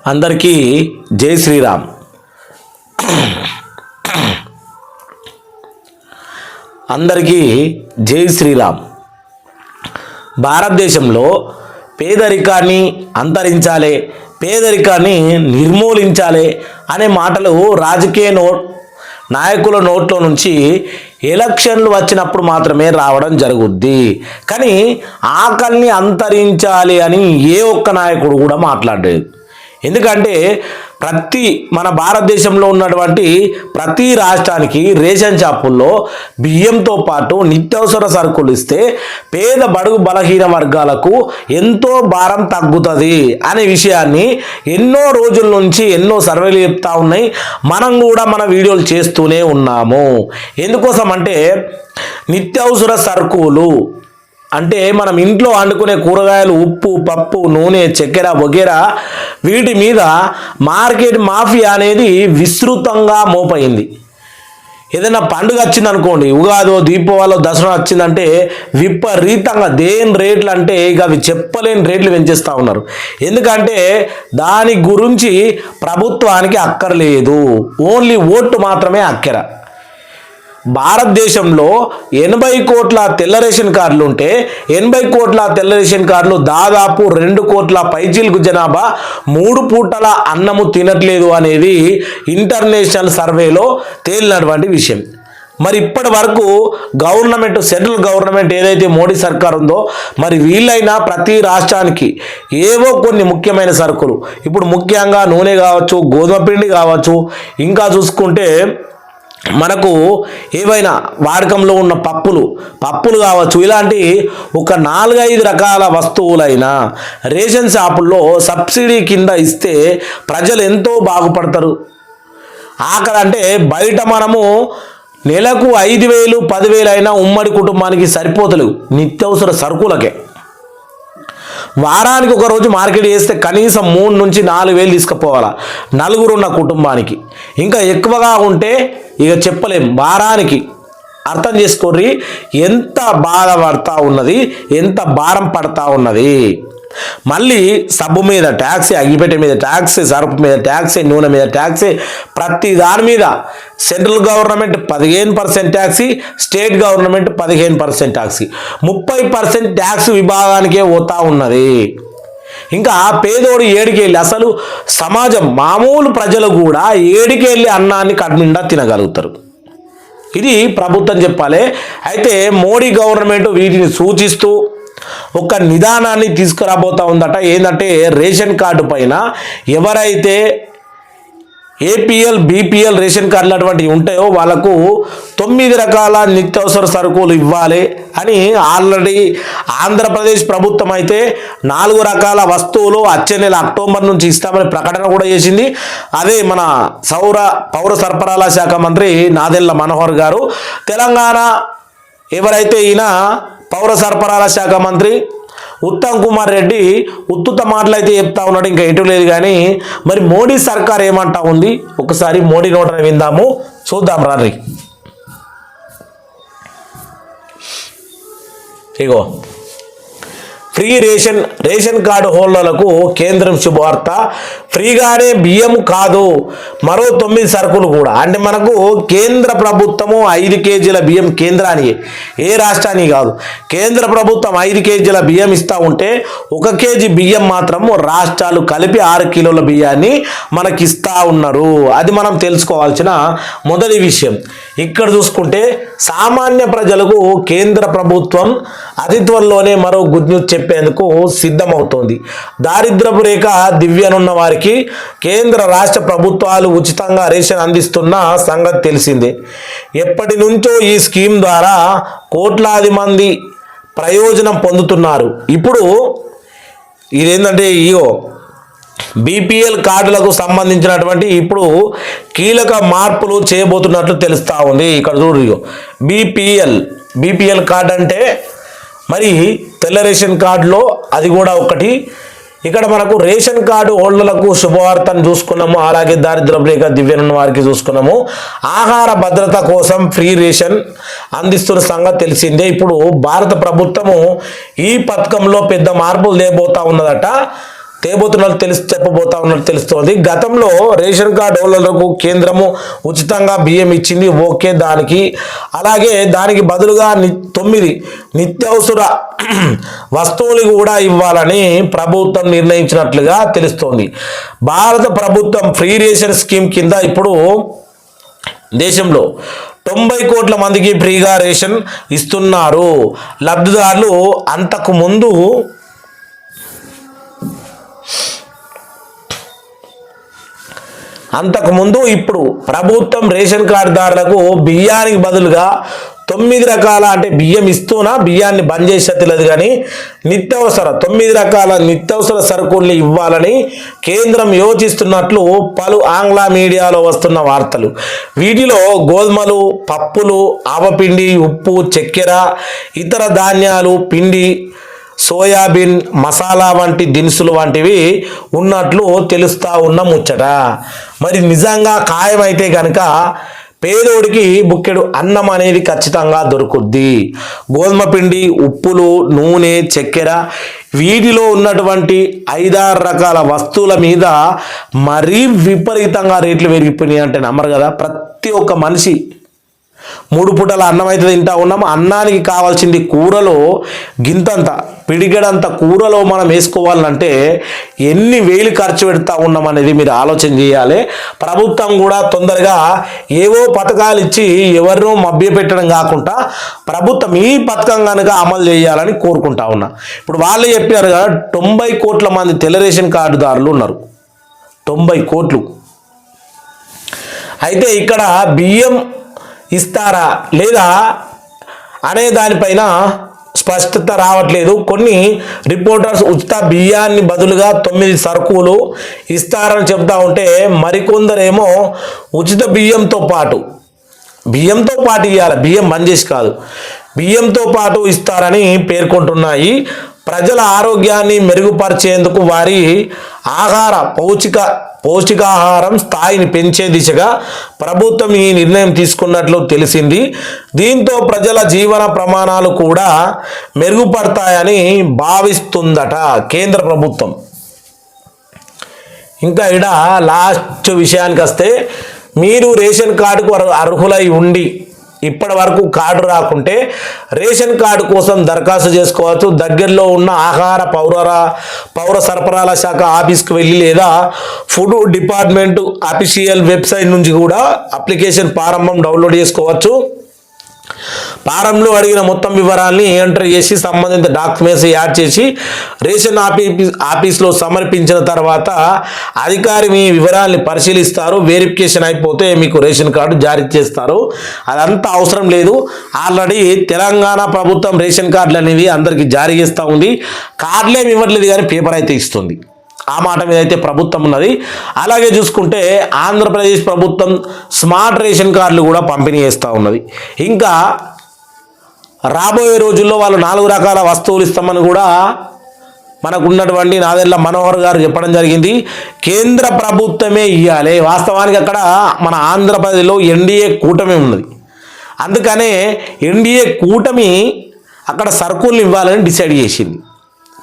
అందరికీ జై శ్రీరామ్. అందరికీ జై శ్రీరామ్. భారతదేశంలో పేదరికాన్ని అంతరించాలి, పేదరికాన్ని నిర్మూలించాలి అనే మాటలు రాజకీయ నాయకుల నోట్లో నుంచి ఎలక్షన్లు వచ్చినప్పుడు మాత్రమే రావడం జరుగుద్ది. కానీ ఆకలిని అంతరించాలి అని ఏ ఒక్క నాయకుడు కూడా మాట్లాడలేదు. ఎందుకంటే మన భారతదేశంలో ఉన్నటువంటి ప్రతి రాష్ట్రానికి రేషన్ షాపుల్లో బియ్యంతో పాటు నిత్యావసర సరుకులు ఇస్తే పేద బడుగు బలహీన వర్గాలకు ఎంతో భారం తగ్గుతుంది అనే విషయాన్ని ఎన్నో రోజుల నుంచి ఎన్నో సర్వేలు చెప్తా ఉన్నాయి. మనం కూడా మన వీడియోలు చేస్తూనే ఉన్నాము. ఎందుకోసం అంటే నిత్యావసర సరుకులు అంటే మనం ఇంట్లో వండుకునే కూరగాయలు, ఉప్పు, పప్పు, నూనె, చక్కెర వగేరా వీటి మీద మార్కెట్ మాఫియా అనేది విస్తృతంగా మోపైంది. ఏదైనా పండుగ వచ్చిందనుకోండి, ఉగాదో, దీపావళి, దసరా వచ్చిందంటే విపరీతంగా దేని రేట్లు అంటే ఇక అవి చెప్పలేని రేట్లు పెంచేస్తూ ఉన్నారు. ఎందుకంటే దాని గురించి ప్రభుత్వానికి అక్కర్లేదు, ఓన్లీ ఓటు మాత్రమే అక్కర. భారతదేశంలో 80 కోట్ల తెల్ల రేషన్ కార్డులు ఉంటే 80 కోట్ల తెల్ల రేషన్ కార్డులు దాదాపు 2 కోట్ల పైచీలకు జనాభా 3 పూటల అన్నము తినట్లేదు అనేది ఇంటర్నేషనల్ సర్వేలో తేలినటువంటి విషయం. మరి ఇప్పటి వరకు సెంట్రల్ గవర్నమెంట్ ఏదైతే మోడీ సర్కార్ ఉందో, మరి వీళ్ళైనా ప్రతి రాష్ట్రానికి ఏవో కొన్ని ముఖ్యమైన సరుకులు, ఇప్పుడు ముఖ్యంగా నూనె కావచ్చు, గోధుమ పిండి కావచ్చు, ఇంకా చూసుకుంటే మనకు ఏవైనా వాడకంలో ఉన్న పప్పులు కావచ్చు, ఇలాంటి ఒక 4-5 రకాల వస్తువులైనా రేషన్ షాపుల్లో సబ్సిడీ కింద ఇస్తే ప్రజలు ఎంతో బాగుపడతారు. ఆఖరి అంటే బయట మనము నెలకు 5,000, 10,000 అయినా ఉమ్మడి కుటుంబానికి సరిపోతలేవు నిత్యావసర సరుకులకే. వారానికి ఒక రోజు మార్కెట్ చేస్తే కనీసం 3 నుంచి 4,000 తీసుకుపోవాలా నలుగురు ఉన్న కుటుంబానికి. ఇంకా ఎక్కువగా ఉంటే ఇక చెప్పలేం. వారానికి అర్థం చేసుకోర్రి ఎంత బాధపడతా ఉన్నది, ఎంత భారం పడతా ఉన్నది. మళ్ళీ సబ్బు మీద ట్యాక్సీ, అగ్గిపెట్టె మీద ట్యాక్సీ, సరుపు మీద ట్యాక్సీ, నూనె మీద ట్యాక్సీ, ప్రతి దాని మీద central government 15% taxi, state government 15% taxi, 30% tax విభాగానికే పోతా ఉన్నది. ఇంకా పేదోడు ఏడికెళ్ళి, అసలు సమాజం మామూలు ప్రజలు కూడా ఏడికెళ్ళి అన్నాన్ని కడుపునిండా తినగలుగుతారు. ఇది ప్రభుత్వం చెప్పాలి. అయితే మోడీ గవర్నమెంట్ వీటిని సూచిస్తూ ఒక నిదానాన్ని తీసుకురాబోతా ఉందట. ఏంటంటే రేషన్ కార్డు పైన ఎవరైతే ఏపీఎల్, బీపీఎల్ రేషన్ కార్డులు అటువంటివి ఉంటాయో వాళ్ళకు 9 రకాల నిత్యావసర సరుకులు ఇవ్వాలి అని ఆల్రెడీ ఆంధ్రప్రదేశ్ ప్రభుత్వం అయితే 4 రకాల వస్తువులు వచ్చే నెల అక్టోబర్ నుంచి ఇస్తామని ప్రకటన కూడా చేసింది. అదే మన పౌర సరఫరాల శాఖ మంత్రి నాదెళ్ల మనోహర్ గారు, తెలంగాణ ఎవరైతే ఈయన పౌర సరఫరాల శాఖ మంత్రి ఉత్తమ్ కుమార్ రెడ్డి ఉత్తుత మాటలైతే చెప్తా ఉన్నాడు, ఇంకా ఎటు లేదు. కానీ మరి మోడీ సర్కార్ ఏమంటా ఉంది, ఒకసారి మోడీ నోటని విందాము, చూద్దాం రండి. ఇగో ఫ్రీ రేషన్ కార్డు హోల్డర్లకు కేంద్రం శుభవార్త. ఫ్రీగానే బియ్యం కాదు, మరో 9 సరుకులు కూడా. అంటే మనకు కేంద్ర ప్రభుత్వము 5 కేజీల బియ్యం కేంద్రానికి, ఏ రాష్ట్రానికి కాదు, కేంద్ర ప్రభుత్వం 5 కేజీల బియ్యం ఇస్తూ ఉంటే 1 కేజీ బియ్యం మాత్రం రాష్ట్రాలు కలిపి 6 కిలోల బియ్యాన్ని మనకి ఇస్తూ ఉన్నారు. అది మనం తెలుసుకోవాల్సిన మొదటి విషయం. ఇక్కడ చూసుకుంటే సామాన్య ప్రజలకు కేంద్ర ప్రభుత్వం అతిత్వంలోనే మరో గుడ్ న్యూస్ చెప్పేందుకు సిద్ధమవుతోంది. దారిద్ర్యపు రేఖ దివ్యనున్న వారికి కేంద్ర రాష్ట్ర ప్రభుత్వాలు ఉచితంగా రేషన్ అందిస్తున్న సంగతి తెలిసిందే. ఎప్పటి నుంచో ఈ స్కీమ్ ద్వారా కోట్లాది మంది ప్రయోజనం పొందుతున్నారు. ఇప్పుడు ఇదేంటంటే బీపీఎల్ కార్డులకు సంబంధించినటువంటి ఇప్పుడు కీలక మార్పులు చేయబోతున్నట్లు తెలుస్తూ ఉంది. ఇక్కడ చూడు, బీపీఎల్ కార్డు అంటే మరి తెల్ల రేషన్ కార్డులో అది కూడా ఒకటి. ఇక్కడ మనకు రేషన్ కార్డు హోల్డర్లకు శుభవార్తను చూసుకున్నాము, అలాగే దారిద్ర్య రేఖ దివ్యనున్న వారికి చూసుకున్నాము. ఆహార భద్రత కోసం ఫ్రీ రేషన్ అందిస్తున్న సంగతి తెలిసిందే. ఇప్పుడు భారత ప్రభుత్వము ఈ పథకంలో పెద్ద మార్పులు తేబోతా ఉన్నదట. తేబోతున్నట్టు చెప్పబోతా ఉన్నట్టు తెలుస్తోంది. గతంలో రేషన్ కార్డు హోల్డర్లకు కేంద్రము ఉచితంగా బియ్యం ఇచ్చింది, ఓకే. అలాగే దానికి బదులుగా 9 నిత్యావసర వస్తువులు కూడా ఇవ్వాలని ప్రభుత్వం నిర్ణయించినట్లుగా తెలుస్తోంది. భారత ప్రభుత్వం ఫ్రీ రేషన్ స్కీమ్ కింద ఇప్పుడు దేశంలో 90 కోట్ల మందికి ఫ్రీగా రేషన్ ఇస్తున్నారు. లబ్ధిదారులు అంతకుముందు ఇప్పుడు ప్రభుత్వం రేషన్ కార్డుదారులకు బియ్యానికి బదులుగా 9 రకాల అంటే బియ్యం ఇస్తూనా బియ్యాన్ని బంద్ చేసే తెలియదు కానీ 9 రకాల నిత్యావసర సరుకుల్ని ఇవ్వాలని కేంద్రం యోచిస్తున్నట్లు పలు ఆంగ్ల మీడియాలో వస్తున్న వార్తలు. వీటిలో గోధుమలు, పప్పులు, ఆవపిండి, ఉప్పు, చక్కెర, ఇతర ధాన్యాలు, పిండి, సోయాబీన్, మసాలా వంటి దినుసులు వంటివి ఉన్నట్లు తెలుస్తా ఉన్న ముచ్చట. మరి నిజంగా ఖాయమైతే కనుక పేదోడికి బుక్కెడు అన్నం అనేది ఖచ్చితంగా దొరుకుద్ది. గోధుమ పిండి, ఉప్పులు, నూనె, చక్కెర వీటిలో ఉన్నటువంటి 5-6 రకాల వస్తువుల మీద మరీ విపరీతంగా రేట్లు పెరిగిపోయినాయి అంటే నమ్మరు కదా. ప్రతి ఒక్క మనిషి 3 పూటల అన్నం అయితే తింటా ఉన్నాం. అన్నానికి కావాల్సింది కూరలో గింతంత పిడిగడంత కూరలో మనం వేసుకోవాలంటే ఎన్ని వేలు ఖర్చు పెడతా ఉన్నాం అనేది మీరు ఆలోచన చేయాలి. ప్రభుత్వం కూడా తొందరగా ఏవో పథకాలు ఇచ్చి ఎవరినో మభ్య పెట్టడం కాకుండా ప్రభుత్వం ఈ పథకం కనుక అమలు చేయాలని కోరుకుంటా ఉన్నా. ఇప్పుడు వాళ్ళు చెప్పారు కదా 90 కోట్ల మంది తెల్ల రేషన్ కార్డుదారులు ఉన్నారు. 90 కోట్లు. అయితే ఇక్కడ బియ్యం ఇస్తారా లేదా అనే దానిపైన స్పష్టత రావట్లేదు. కొన్ని రిపోర్టర్స్ ఉచిత బియ్యాన్ని బదులుగా 9 సరుకులు ఇస్తారని చెప్తా ఉంటే మరికొందరేమో ఉచిత బియ్యంతో పాటు ఇవ్వాలి, బియ్యం బంద్ చేసి కాదు, బియ్యంతో పాటు ఇస్తారని పేర్కొంటున్నాయి. ప్రజల ఆరోగ్యాన్ని మెరుగుపరిచేందుకు వారి పౌష్టికాహారం స్థాయిని పెంచే దిశగా ప్రభుత్వం ఈ నిర్ణయం తీసుకున్నట్లు తెలిసింది. దీంతో ప్రజల జీవన ప్రమాణాలు కూడా మెరుగుపడతాయని భావిస్తుందట కేంద్ర ప్రభుత్వం. ఇంకా ఇక్కడ లాస్ట్ విషయానికి వస్తే, మీరు రేషన్ కార్డుకు అర్హులై ఉండి ఇప్పటి వరకు కార్డు రాకుంటే రేషన్ కార్డు కోసం దరఖాస్తు చేసుకోవచ్చు. దగ్గరలో ఉన్న ఆహార పౌర సరఫరాల శాఖ ఆఫీస్కి వెళ్ళి లేదా ఫుడ్ డిపార్ట్మెంట్ అఫీషియల్ వెబ్సైట్ నుంచి కూడా అప్లికేషన్ ఫారం డౌన్లోడ్ చేసుకోవచ్చు. ఫారంలో అడిగిన మొత్తం వివరాల్ని ఎంటర్ చేసి సంబంధిత డాక్యుమెంట్స్ యాడ్ చేసి రేషన్ ఆఫీస్లో సమర్పించిన తర్వాత అధికారి మీ వివరాల్ని పరిశీలిస్తారు. వెరిఫికేషన్ అయిపోతే మీకు రేషన్ కార్డు జారీ చేస్తారు. అదంతా అవసరం లేదు. ఆల్రెడీ తెలంగాణ ప్రభుత్వం రేషన్ కార్డులు అనేవి అందరికీ జారీ చేస్తూ ఉంది. కార్డులేమి ఇవ్వట్లేదు కానీ పేపర్ అయితే ఇస్తుంది. ఆ మాట మీద అయితే ప్రభుత్వం ఉన్నది. అలాగే చూసుకుంటే ఆంధ్రప్రదేశ్ ప్రభుత్వం స్మార్ట్ రేషన్ కార్డులు కూడా పంపిణీ చేస్తూ ఉన్నది. ఇంకా రాబోయే రోజుల్లో వాళ్ళు 4 రకాల వస్తువులు ఇస్తామని కూడా మనకు ఉన్నటువంటి నాదెళ్ల మనోహర్ గారు చెప్పడం జరిగింది. కేంద్ర ప్రభుత్వమే ఇవ్వాలి. వాస్తవానికి అక్కడ మన ఆంధ్రప్రదేశ్లో ఎన్డీఏ కూటమి ఉన్నది. అందుకనే ఎన్డీఏ కూటమి అక్కడ సరుకులు ఇవ్వాలని డిసైడ్ చేసింది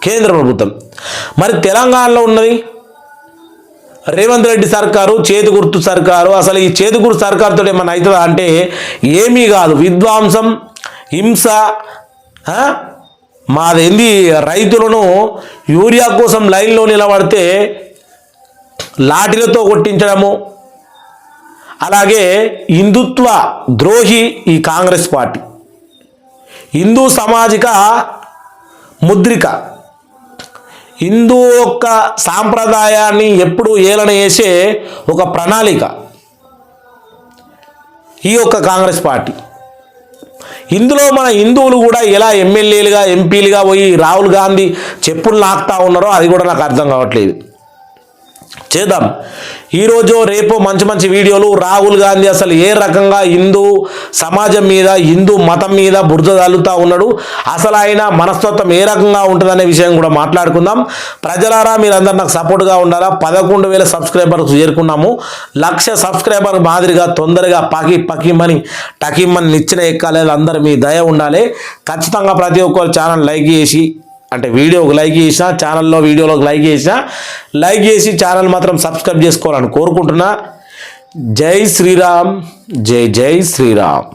కేంద్ర ప్రభుత్వం. మరి తెలంగాణలో ఉన్నది రేవంత్ రెడ్డి సర్కారు, చేతి గుర్తు సర్కారు. అసలు ఈ చేతి గుర్తు సర్కారుతో ఏమన్నా అవుతుందా అంటే ఏమీ కాదు. విధ్వంసం, హింస, మాదేంది రైతులను యూరియా కోసం లైన్లో నిలబడితే లాఠీలతో కొట్టించడము, అలాగే హిందుత్వ ద్రోహి ఈ కాంగ్రెస్ పార్టీ. హిందూ సామాజిక ముద్రిక, హిందూ యొక్క సాంప్రదాయాన్ని ఎప్పుడు ఏలన చేసే ఒక ప్రణాళిక ఈ యొక్క కాంగ్రెస్ పార్టీ. ఇందులో మన హిందువులు కూడా ఎలా ఎమ్మెల్యేలుగా ఎంపీలుగా పోయి రాహుల్ గాంధీ చెప్పులు నాకుతా ఉన్నారో అది కూడా నాకు అర్థం కావట్లేదు. చేద్దాం ఈరోజు రేపు మంచి వీడియోలు. రాహుల్ గాంధీ అసలు ఏ రకంగా హిందూ సమాజం మీద, హిందూ మతం మీద బురద తల్లుతూ ఉన్నాడు, అసలు ఆయన మనస్తత్వం ఏ రకంగా ఉంటుందనే విషయం కూడా మాట్లాడుకుందాం. ప్రజలారా మీరందరూ నాకు సపోర్ట్గా ఉండాలా. 11,000 సబ్స్క్రైబర్స్ చేరుకున్నాము. 1,00,000 సబ్స్క్రైబర్ మాదిరిగా తొందరగా పకిమని టకిమ్మని నిచ్చెన ఎక్కాలి. అందరూ మీ దయ ఉండాలి. ఖచ్చితంగా ప్రతి ఒక్కరు ఛానల్ లైక్ చేసి అంటే వీడియోకి లైక్ చేసినా, ఛానల్లో వీడియోలోకి లైక్ చేసినా, లైక్ చేసి ఛానల్ మాత్రం సబ్స్క్రైబ్ చేసుకోవాలని కోరుకుంటున్నా. జై శ్రీరామ్, జై జై శ్రీరామ్.